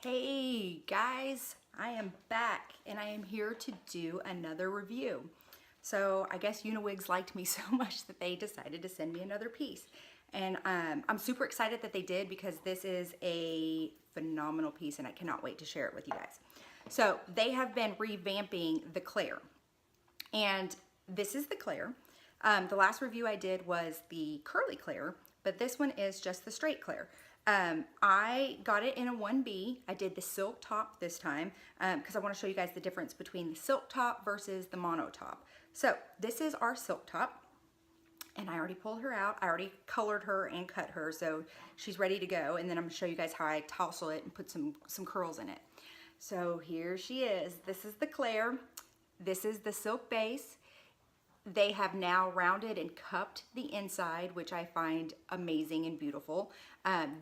Hey guys, I am back and I am here to do another review. So I guess Uniwigs liked me so much that they decided to send me another piece. And I'm super excited that they did because this is a phenomenal piece and I cannot wait to share it with you guys. So they have been revamping the Claire. And this is the Claire. The last review I did was the curly Claire, but this one is just the straight Claire. I got it in a 1B. I did the silk top this time because I want to show you guys the difference between the silk top versus the mono top. So this is our silk top. And I already pulled her out. I already colored her and cut her, so she's ready to go. And then I'm gonna show you guys how I tousle it and put some curls in it. So here she is. This is the Claire. This is the silk base. They have now rounded and cupped the inside, which I find amazing and beautiful.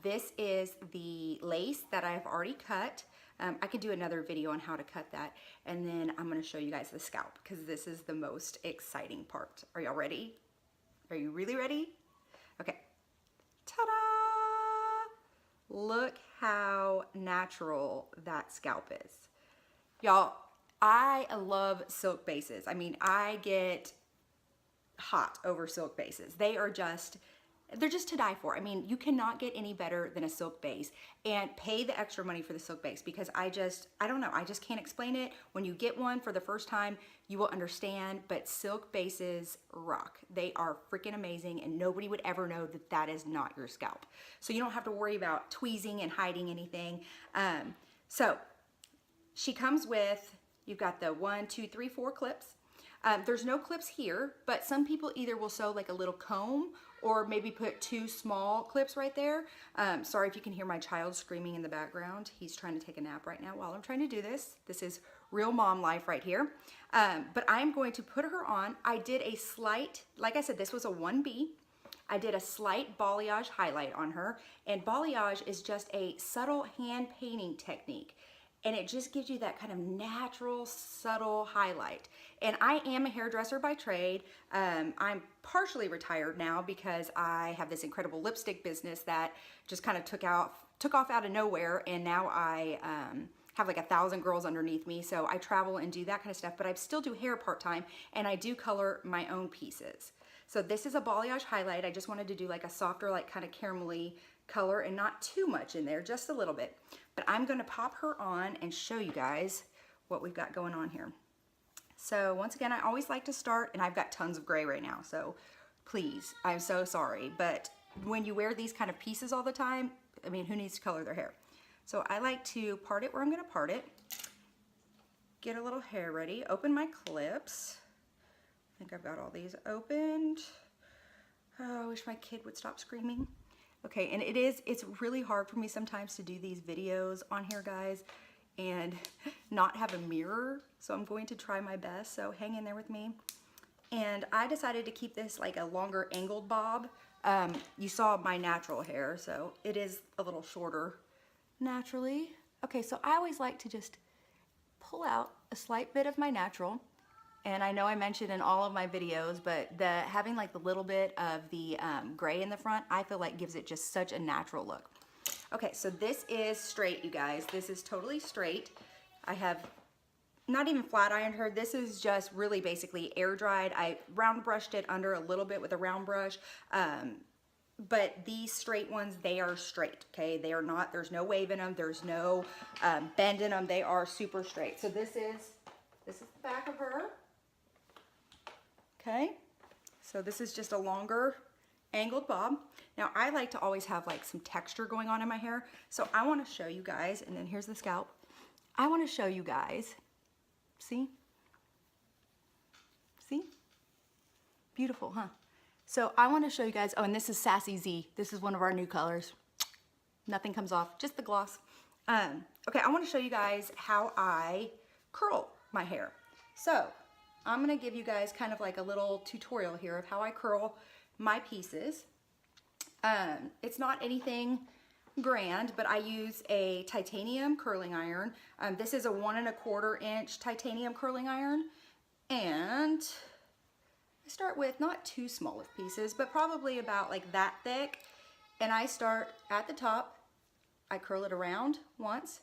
This is the lace that I've already cut. I could do another video on how to cut that. And then I'm gonna show you guys the scalp because this is the most exciting part. Are y'all ready? Are you really ready? Okay. Ta-da! Look how natural that scalp is. Y'all, I love silk bases. I mean, I get hot over silk bases. They're just to die for. I mean, you cannot get any better than a silk base, and pay the extra money for the silk base because I don't know, I just can't explain it. When you get one for the first time, you will understand, but silk bases rock. They are freaking amazing, and nobody would ever know that that is not your scalp. So you don't have to worry about tweezing and hiding anything. So she comes with, you've got the 1, 2, 3, 4 clips. There's no clips here, but some people either will sew like a little comb or maybe put 2 small clips right there. Sorry if you can hear my child screaming in the background. He's trying to take a nap right now while I'm trying to do this. This is real mom life right here. But I'm going to put her on. I did a slight, like I said, this was a 1B. I did a slight balayage highlight on her, and balayage is just a subtle hand painting technique. And it just gives you that kind of natural, subtle highlight. And I am a hairdresser by trade. I'm partially retired now because I have this incredible lipstick business that just kind of took off out of nowhere. And now I have like 1,000 girls underneath me. So I travel and do that kind of stuff, but I still do hair part-time, and I do color my own pieces. So this is a balayage highlight. I just wanted to do like a softer, like kind of caramelly color and not too much in there, just a little bit. But I'm gonna pop her on and show you guys what we've got going on here. So once again, I always like to start, and I've got tons of gray right now, so please, I'm so sorry. But when you wear these kind of pieces all the time, I mean, who needs to color their hair? So I like to part it where I'm gonna part it, get a little hair ready, open my clips. I think I've got all these opened. Oh, I wish my kid would stop screaming. Okay, and it's really hard for me sometimes to do these videos on here, guys, and not have a mirror, so I'm going to try my best, so hang in there with me. And I decided to keep this like a longer angled bob. You saw my natural hair, so it is a little shorter naturally. Okay, so I always like to just pull out a slight bit of my natural. And I know I mentioned in all of my videos, but having like the little bit of the gray in the front, I feel like gives it just such a natural look. Okay, so this is straight, you guys. This is totally straight. I have not even flat ironed her. This is just really basically air dried. I round brushed it under a little bit with a round brush. But these straight ones, they are straight, okay? They are not, there's no wave in them. There's no bend in them. They are super straight. So this is the back of her. Okay, so this is just a longer angled bob. Now I like to always have like some texture going on in my hair, so I want to show you guys, and then here's the scalp. I want to show you guys, see? Beautiful, huh? So I want to show you guys, oh, and this is Sassy Z. This is one of our new colors. Nothing comes off, just the gloss. Okay, I want to show you guys how I curl my hair. So I'm gonna give you guys kind of like a little tutorial here of how I curl my pieces. It's not anything grand, but I use a titanium curling iron. This is a 1 1/4 inch titanium curling iron. And I start with not too small of pieces, but probably about like that thick. And I start at the top, I curl it around once,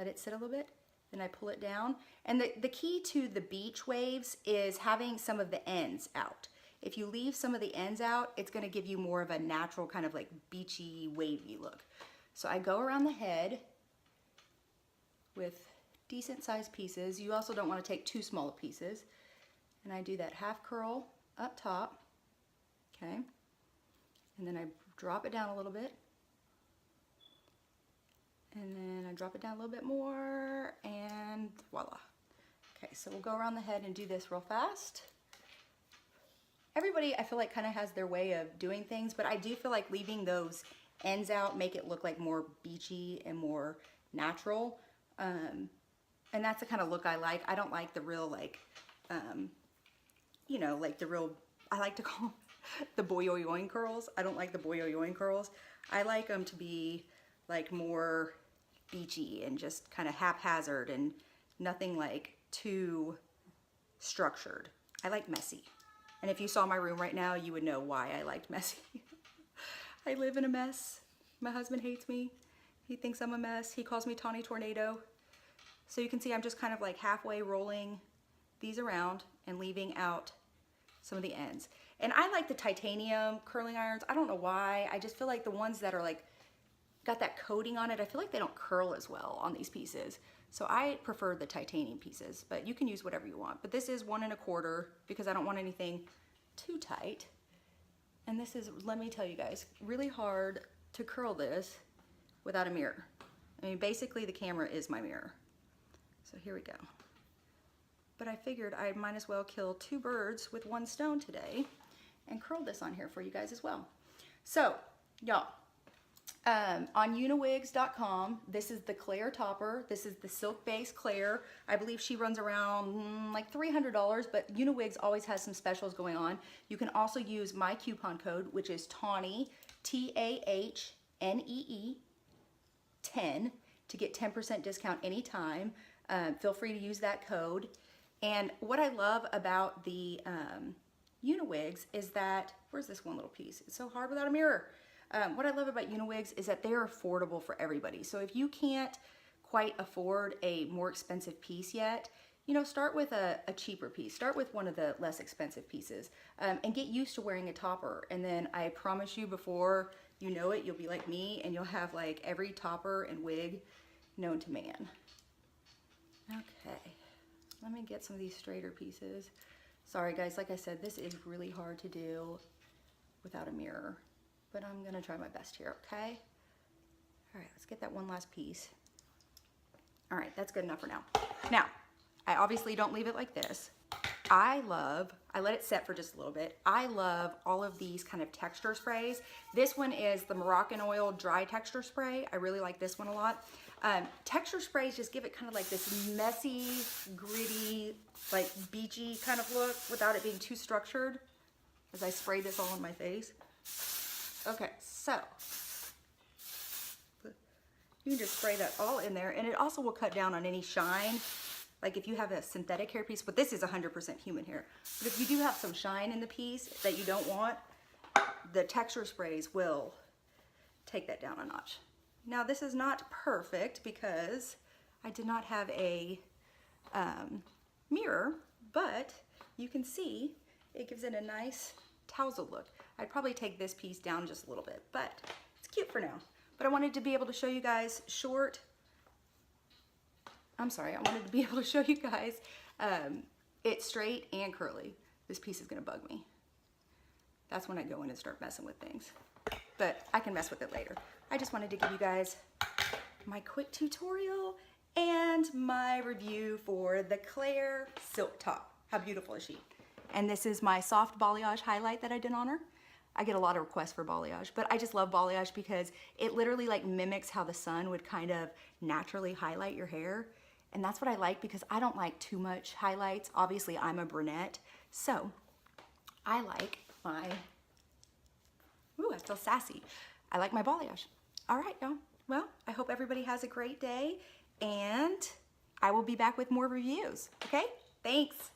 let it sit a little bit, then I pull it down. And the key to the beach waves is having some of the ends out. If you leave some of the ends out, it's gonna give you more of a natural kind of like beachy, wavy look. So I go around the head with decent sized pieces. You also don't wanna take too small pieces. And I do that half curl up top, okay? And then I drop it down a little bit. And then I drop it down a little bit more, and voila. Okay, so we'll go around the head and do this real fast. Everybody, I feel like, kind of has their way of doing things, but I do feel like leaving those ends out make it look like more beachy and more natural. And that's the kind of look I like. I don't like the real, like, you know, like the real, I like to call them the boy-yo-yoing curls. I don't like the boy-yo-yoing curls. I like them to be like more beachy and just kind of haphazard and nothing like too structured. I like messy. And if you saw my room right now, you would know why I liked messy. I live in a mess. My husband hates me. He thinks I'm a mess. He calls me Tahnee Tornado. So you can see I'm just kind of like halfway rolling these around and leaving out some of the ends. And I like the titanium curling irons. I don't know why. I just feel like the ones that are like got that coating on it, I feel like they don't curl as well on these pieces. So I prefer the titanium pieces, but you can use whatever you want. But this is 1 1/4 because I don't want anything too tight. And this is, let me tell you guys, really hard to curl this without a mirror. I mean, basically the camera is my mirror. So here we go. But I figured I might as well kill 2 birds with 1 stone today and curl this on here for you guys as well. So, y'all, on Uniwigs.com, this is the Claire topper. This is the silk base Claire. I believe she runs around like $300, but Uniwigs always has some specials going on. You can also use my coupon code, which is Tahnee, Tahnee, 10, to get 10% discount anytime. Feel free to use that code. And what I love about the Uniwigs is that, where's this one little piece? It's so hard without a mirror. What I love about Uniwigs is that they're affordable for everybody. So if you can't quite afford a more expensive piece yet, you know, start with a cheaper piece. Start with one of the less expensive pieces and get used to wearing a topper. And then I promise you, before you know it, you'll be like me and you'll have like every topper and wig known to man. Okay, let me get some of these straighter pieces. Sorry guys, like I said, this is really hard to do without a mirror, but I'm gonna try my best here, okay? All right, let's get that one last piece. All right, that's good enough for now. Now, I obviously don't leave it like this. I let it set for just a little bit. I love all of these kind of texture sprays. This one is the Moroccan oil dry texture spray. I really like this one a lot. Texture sprays just give it kind of like this messy, gritty, like beachy kind of look without it being too structured as I spray this all on my face. Okay, so you can just spray that all in there, and it also will cut down on any shine. Like if you have a synthetic hair piece, but this is 100% human hair. But if you do have some shine in the piece that you don't want, the texture sprays will take that down a notch. Now this is not perfect because I did not have a mirror, but you can see it gives it a nice tousle look. I'd probably take this piece down just a little bit, but it's cute for now. But I wanted to be able to show you guys I wanted to be able to show you guys it straight and curly. This piece is gonna bug me. That's when I go in and start messing with things. But I can mess with it later. I just wanted to give you guys my quick tutorial and my review for the Claire silk top. How beautiful is she? And this is my soft balayage highlight that I did on her. I get a lot of requests for balayage, but I just love balayage because it literally like mimics how the sun would kind of naturally highlight your hair. And that's what I like because I don't like too much highlights. Obviously I'm a brunette, so I like my, ooh, I feel sassy. I like my balayage. All right, y'all. Well, I hope everybody has a great day and I will be back with more reviews, okay? Thanks.